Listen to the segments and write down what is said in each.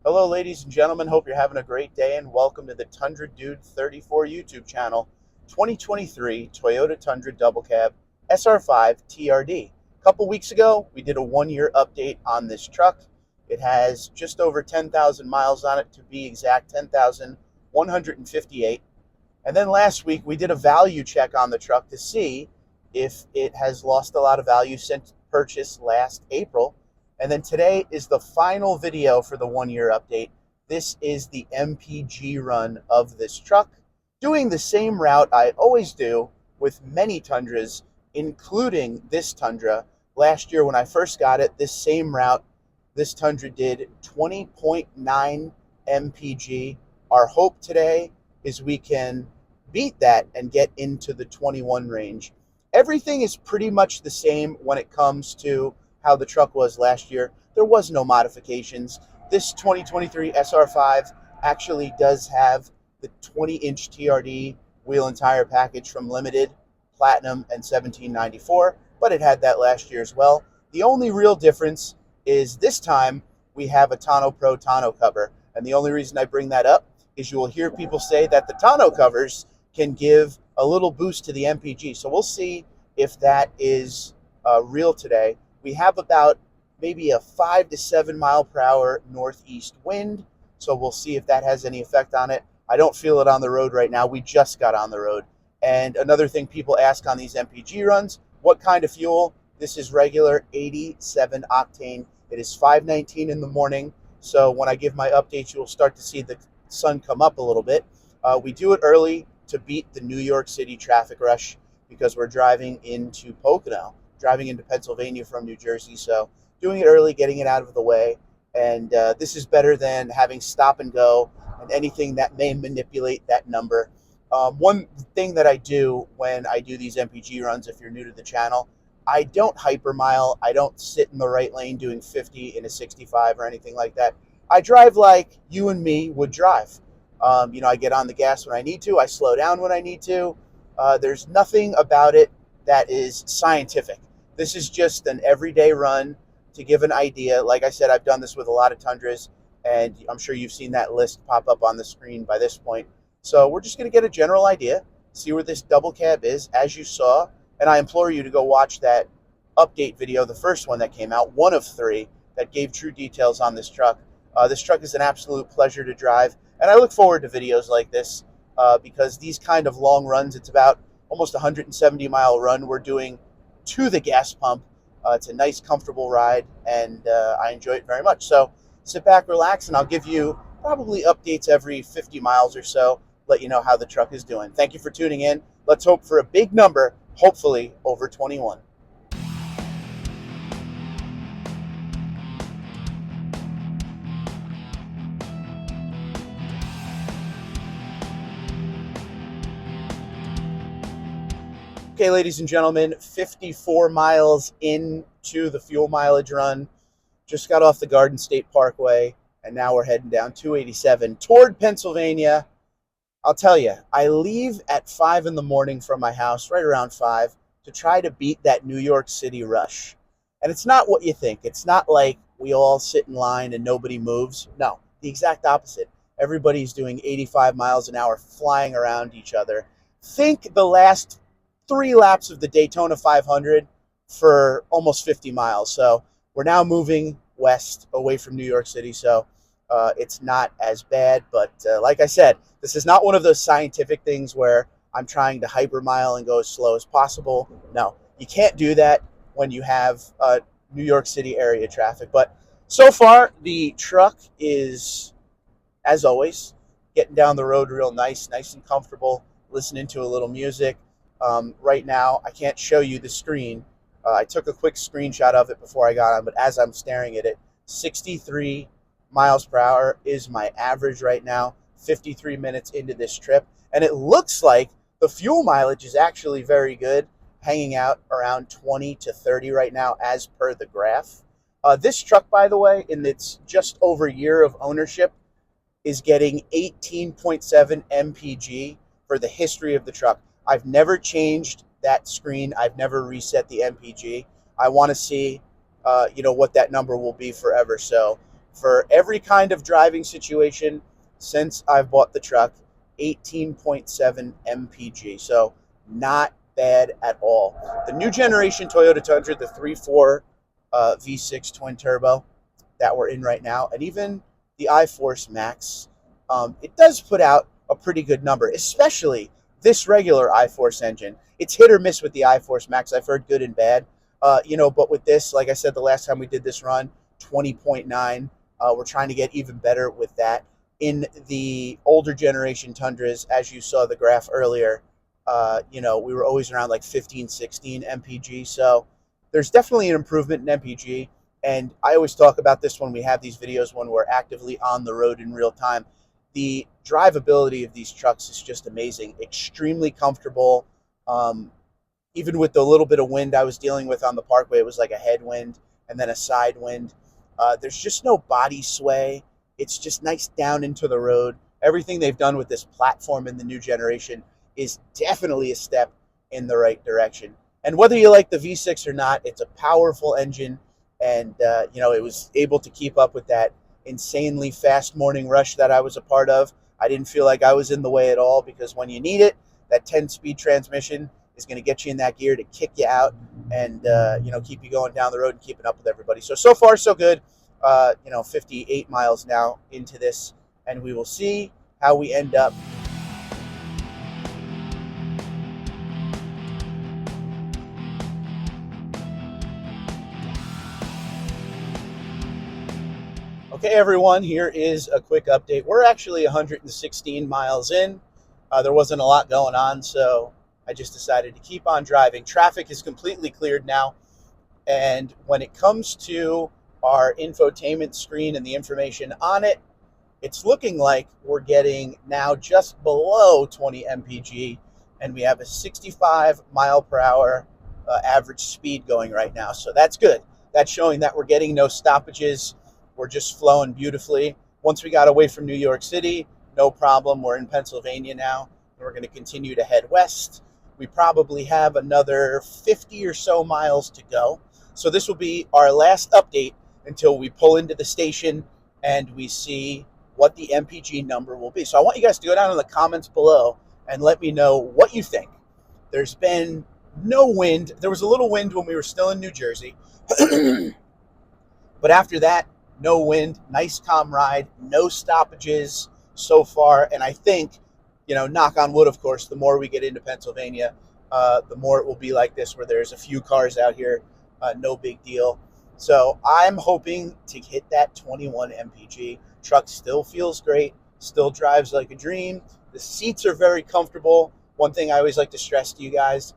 Hello, ladies and gentlemen. Hope you're having a great day and welcome to the Tundra Dude 34 YouTube channel. 2023 Toyota Tundra Double Cab SR5 TRD. A couple weeks ago, we did a 1 year update on this truck. It has just over 10,000 miles on it, to be exact, 10,158. And then last week, we did a value check on the truck to see if it has lost a lot of value since purchase last April. And then today is the final video for the 1 year update. This is the MPG run of this truck, doing the same route I always do with many Tundras, including this Tundra. Last year when I first got it, this same route, this Tundra did 20.9 MPG. Our hope today is we can beat that and get into the 21 range. Everything is pretty much the same when it comes to how the truck was last year. There was no modifications. This 2023 SR5 actually does have the 20-inch TRD wheel and tire package from Limited, Platinum, and 1794, but it had that last year as well. The only real difference is this time we have a Tonneau Pro tonneau cover, and the only reason I bring that up is you will hear people say that the tonneau covers can give a little boost to the MPG. So we'll see if that is real today. We have about maybe a 5 to 7 mile per hour northeast wind, so we'll see if that has any effect on it. I don't feel it on the road right now. We just got on the road. And another thing people ask on these MPG runs, what kind of fuel? This is regular 87 octane. It is 5:19 in the morning, so when I give my updates, you'll start to see the sun come up a little bit. We do it early to beat the New York City traffic rush because we're driving into Pocono, driving into Pennsylvania from New Jersey. So doing it early, getting it out of the way. And this is better than having stop and go and anything that may manipulate that number. One thing that I do when I do these MPG runs, if you're new to the channel, I don't hypermile. I don't sit in the right lane doing 50 in a 65 or anything like that. I drive like you and me would drive. I get on the gas when I need to. I slow down when I need to. There's nothing about it that is scientific. This is just an everyday run to give an idea. Like I said, I've done this with a lot of Tundras, and I'm sure you've seen that list pop up on the screen by this point. So we're just going to get a general idea, see where this double cab is, as you saw. And I implore you to go watch that update video, the first one that came out, one of 3, that gave true details on this truck. This truck is an absolute pleasure to drive, and I look forward to videos like this because these kind of long runs, it's about almost 170-mile run we're doing to the gas pump. It's a nice, comfortable ride, and I enjoy it very much. So sit back, relax, and I'll give you probably updates every 50 miles or so, let you know how the truck is doing. Thank you for tuning in. Let's hope for a big number, hopefully over 21. Okay, ladies and gentlemen, 54 miles into the fuel mileage run. Just got off the Garden State Parkway, and now we're heading down 287 toward Pennsylvania. I'll tell you, I leave at 5 in the morning from my house, right around 5, to try to beat that New York City rush. And it's not what you think. It's not like we all sit in line and nobody moves. No, the exact opposite. Everybody's doing 85 miles an hour, flying around each other. Think the last 3 laps of the Daytona 500 for almost 50 miles. So we're now moving west away from New York City. So it's not as bad. But like I said, this is not one of those scientific things where I'm trying to hypermile and go as slow as possible. No, you can't do that when you have New York City area traffic. But so far, the truck is, as always, getting down the road real nice and comfortable, listening to a little music. Right now, I can't show you the screen. I took a quick screenshot of it before I got on, but as I'm staring at it, 63 miles per hour is my average right now, 53 minutes into this trip. And it looks like the fuel mileage is actually very good, hanging out around 20 to 30 right now as per the graph. This truck, by the way, in its just over a year of ownership, is getting 18.7 MPG for the history of the truck. I've never changed that screen. I've never reset the MPG. I want to see, what that number will be forever. So for every kind of driving situation since I've bought the truck. 18.7 MPG, so not bad at all. The new generation Toyota Tundra, the 3.4 V6 twin turbo that we're in right now, and even the iForce Max, it does put out a pretty good number, especially this regular iForce engine. It's hit or miss with the iForce Max. I've heard good and bad, but with this, like I said, the last time we did this run, 20.9. We're trying to get even better with that. In the older generation Tundras, as you saw the graph earlier, we were always around like 15, 16 MPG. So there's definitely an improvement in MPG. And I always talk about this when we have these videos when we're actively on the road in real time. The drivability of these trucks is just amazing, extremely comfortable. Even with the little bit of wind I was dealing with on the parkway, it was like a headwind and then a side wind. There's just no body sway. It's just nice down into the road. Everything they've done with this platform in the new generation is definitely a step in the right direction. And whether you like the V6 or not, it's a powerful engine. And, it was able to keep up with that insanely fast morning rush that I was a part of. I didn't feel like I was in the way at all, because when you need it, that 10-speed transmission is going to get you in that gear to kick you out and, keep you going down the road and keeping up with everybody. So far, so good. 58 miles now into this, and we will see how we end up. Okay, everyone, here is a quick update. We're actually 116 miles in. There wasn't a lot going on, so I just decided to keep on driving. Traffic is completely cleared now, and when it comes to our infotainment screen and the information on it, it's looking like we're getting now just below 20 MPG, and we have a 65 mile per hour average speed going right now. So that's good. That's showing that we're getting no stoppages. We're just flowing beautifully. Once we got away from New York City, no problem. We're in Pennsylvania now, and we're going to continue to head west. We probably have another 50 or so miles to go. So this will be our last update until we pull into the station and we see what the MPG number will be. So I want you guys to go down in the comments below and let me know what you think. There's been no wind. There was a little wind when we were still in New Jersey. But after that, no wind, nice calm ride, no stoppages so far. And I think, knock on wood, of course, the more we get into Pennsylvania, the more it will be like this, where there's a few cars out here, no big deal. So I'm hoping to hit that 21 MPG. Truck still feels great, still drives like a dream. The seats are very comfortable. One thing I always like to stress to you guys,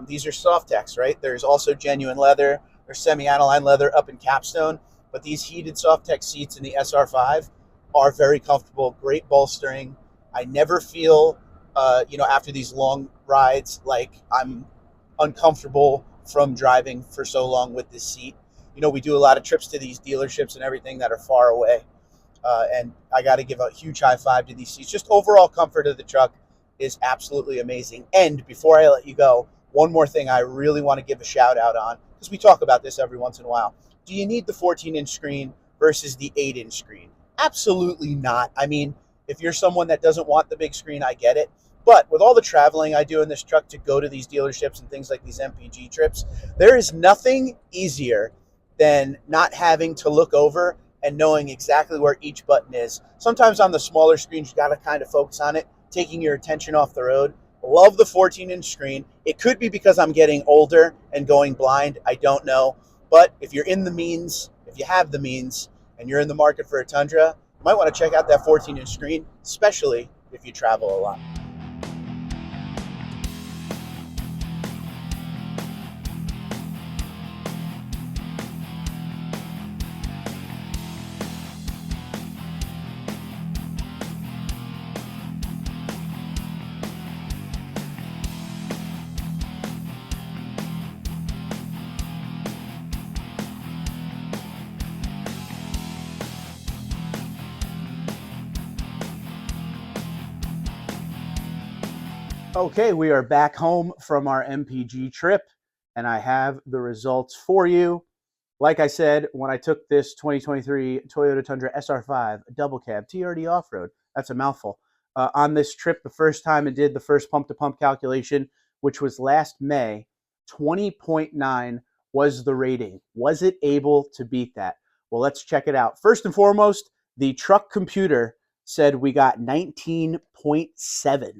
these are Softex, right? There's also genuine leather. There's semi-aniline leather up in Capstone. But these heated Softex seats in the SR5 are very comfortable, great bolstering. I never feel, after these long rides, like I'm uncomfortable from driving for so long with this seat. We do a lot of trips to these dealerships and everything that are far away. And I got to give a huge high five to these seats. Just overall comfort of the truck is absolutely amazing. And before I let you go, one more thing I really want to give a shout out on, because we talk about this every once in a while. Do you need the 14-inch screen versus the 8-inch screen? Absolutely not. I mean, if you're someone that doesn't want the big screen, I get it. But with all the traveling I do in this truck to go to these dealerships and things like these MPG trips, there is nothing easier than not having to look over and knowing exactly where each button is. Sometimes on the smaller screens, you got to kind of focus on it, taking your attention off the road. Love the 14-inch screen. It could be because I'm getting older and going blind. I don't know. But if you're in the means, if you have the means, and you're in the market for a Tundra, you might want to check out that 14-inch screen, especially if you travel a lot. Okay, we are back home from our MPG trip, and I have the results for you. like I said, when I took this 2023 Toyota Tundra SR5 double cab TRD off-road, that's a mouthful, on this trip the first time and did the first pump-to-pump calculation, which was last May, 20.9 was the rating. Was it able to beat that? Well, let's check it out. First and foremost, the truck computer said we got 19.7.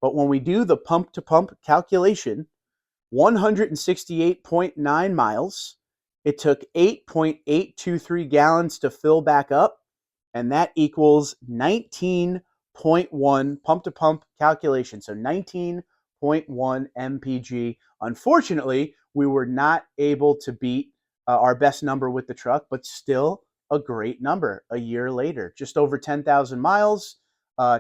But when we do the pump-to-pump calculation, 168.9 miles. It took 8.823 gallons to fill back up, and that equals 19.1 pump-to-pump calculation. So 19.1 MPG. Unfortunately, we were not able to beat our best number with the truck, but still a great number a year later. Just over 10,000 miles.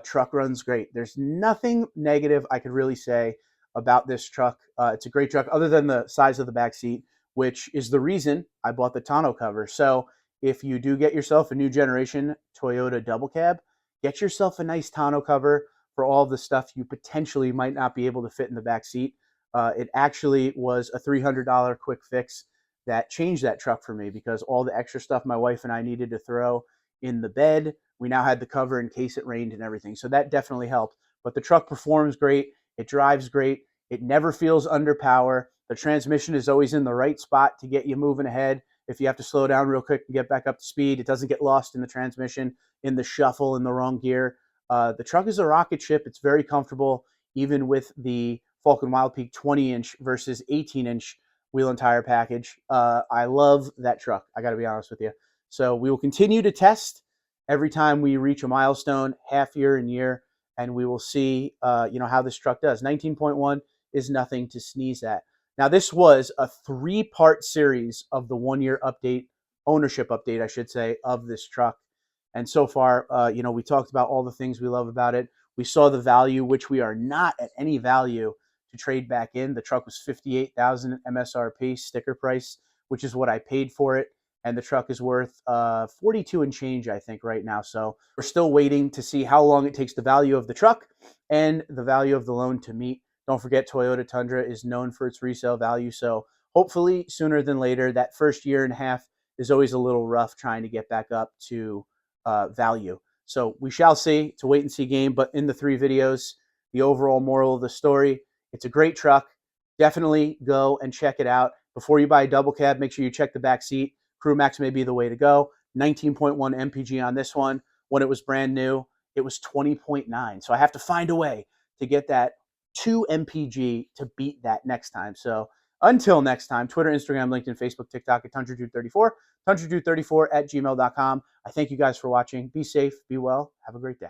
Truck runs great. There's nothing negative I could really say about this truck. It's a great truck, other than the size of the back seat, which is the reason I bought the tonneau cover. So if you do get yourself a new generation Toyota double cab, get yourself a nice tonneau cover for all the stuff you potentially might not be able to fit in the back seat. It actually was a $300 quick fix that changed that truck for me, because all the extra stuff my wife and I needed to throw in the bed, we now had the cover in case it rained and everything. So that definitely helped. But the truck performs great. It drives great. It never feels under power. The transmission is always in the right spot to get you moving ahead. If you have to slow down real quick and get back up to speed, it doesn't get lost in the transmission, in the shuffle, in the wrong gear. The truck is a rocket ship. It's very comfortable, even with the Falcon Wild Peak 20-inch versus 18-inch wheel and tire package. I love that truck, I got to be honest with you. So we will continue to test every time we reach a milestone, half year and year, and we will see how this truck does. 19.1 is nothing to sneeze at. Now, this was a 3-part series of the 1-year update, ownership update, I should say, of this truck. And so far, we talked about all the things we love about it. We saw the value, which we are not at any value to trade back in. The truck was $58,000 MSRP sticker price, which is what I paid for it. And the truck is worth 42 and change, I think, right now. So we're still waiting to see how long it takes the value of the truck and the value of the loan to meet. Don't forget, Toyota Tundra is known for its resale value. So hopefully sooner than later, that first year and a half is always a little rough trying to get back up to value. So we shall see. It's a wait and see game. But in the 3 videos, the overall moral of the story, it's a great truck. Definitely go and check it out. Before you buy a double cab, make sure you check the back seat. Crew Max may be the way to go. 19.1 MPG on this one. When it was brand new, it was 20.9. So I have to find a way to get that 2 MPG to beat that next time. So until next time, Twitter, Instagram, LinkedIn, Facebook, TikTok at TundraDude34, TundraDude34 at gmail.com. I thank you guys for watching. Be safe, be well, have a great day.